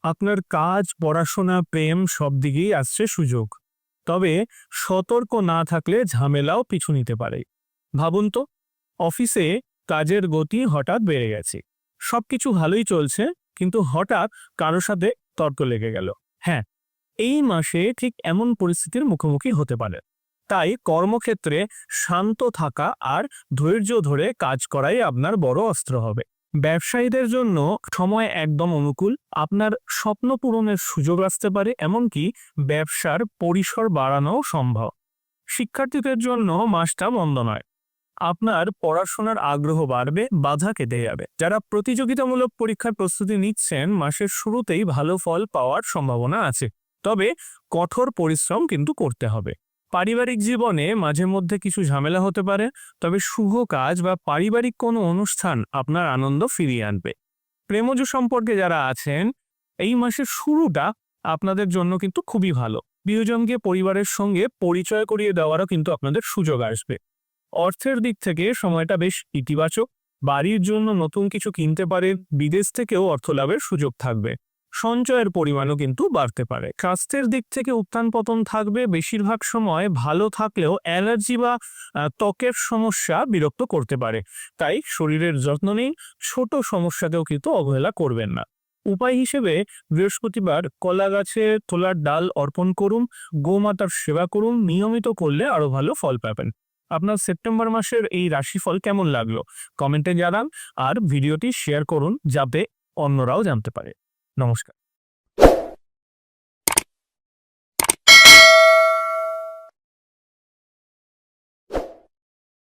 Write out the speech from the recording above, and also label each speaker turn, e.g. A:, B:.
A: আপনার কাজ, পড়াশোনা, প্রেম সব দিকেই আসছে সুযোগ। তবে সতর্ক না থাকলে ঝামেলাও পিছু নিতে পারে। ভাবুন তো, অফিসে কাজের গতি হঠাৎ বেড়ে গেছে। সবকিছু ভালোই চলছে, কিন্তু হঠাৎ কারো সাথে তর্ক লেগে গেল। হ্যাঁ, এই মাসে ঠিক এমন পরিস্থিতির মুখোমুখি হতে পারে। তাই কর্মক্ষেত্রে শান্ত থাকা আর ধৈর্য ধরে কাজ করাই আপনার বড় অস্ত্র হবে। ব্যবসায়ীদের জন্য সময় একদম অনুকূল। আপনার স্বপ্ন পূরণের সুযোগ আসতে পারে, এমনকি ব্যবসার পরিসর বাড়ানোও সম্ভব। শিক্ষার্থীদের জন্য মাসটা মন্দ নয়। আপনার পড়াশোনার আগ্রহ বাড়বে, বাধা কেটে যাবে। যারা প্রতিযোগিতামূলক পরীক্ষার প্রস্তুতি নিচ্ছেন, মাসের শুরুতেই ভালো ফল পাওয়ার সম্ভাবনা আছে। তবে কঠোর পরিশ্রম কিন্তু করতে হবে। পারিবারিক জীবনে মাঝে মধ্যে কিছু ঝামেলা হতে পারে, তবে শুভ কাজ বা পারিবারিক কোনো অনুষ্ঠান আপনার আনন্দ ফিরিয়ে আনবে। প্রেমজ সম্পর্কে যারা আছেন, এই মাসের শুরুটা আপনাদের জন্য কিন্তু খুবই ভালো। প্রিয়জনকে পরিবারের সঙ্গে পরিচয় করিয়ে দেওয়ারও কিন্তু আপনাদের সুযোগ আসবে। অর্থের দিক থেকে সময়টা বেশ ইতিবাচক। বাড়ির জন্য নতুন কিছু কিনতে পারেন, বিদেশ থেকেও অর্থ লাভের সুযোগ থাকবে। সঞ্চয়ের পরিমাণও কিন্তু বাড়তে পারে। স্বাস্থ্যের দিক থেকে উত্থান পতন থাকবে, বেশিরভাগ সময় ভালো থাকলেও অ্যালার্জি বা ত্বকের সমস্যা বিরক্ত করতে পারে। তাই শরীরের যত্ন নিন, ছোট সমস্যাকেও কিন্তু অবহেলা করবেন না। উপায় হিসেবে বৃহস্পতিবার কলা গাছে তোলার ডাল অর্পণ করুন, গোমাতার সেবা করুন, নিয়মিত করলে আরো ভালো ফল পাবেন। আপনার সেপ্টেম্বর মাসের এই রাশিফল কেমন লাগলো কমেন্টে জানান, আর ভিডিওটি শেয়ার করুন যাতে অন্যরাও জানতে পারে। নমস্কার।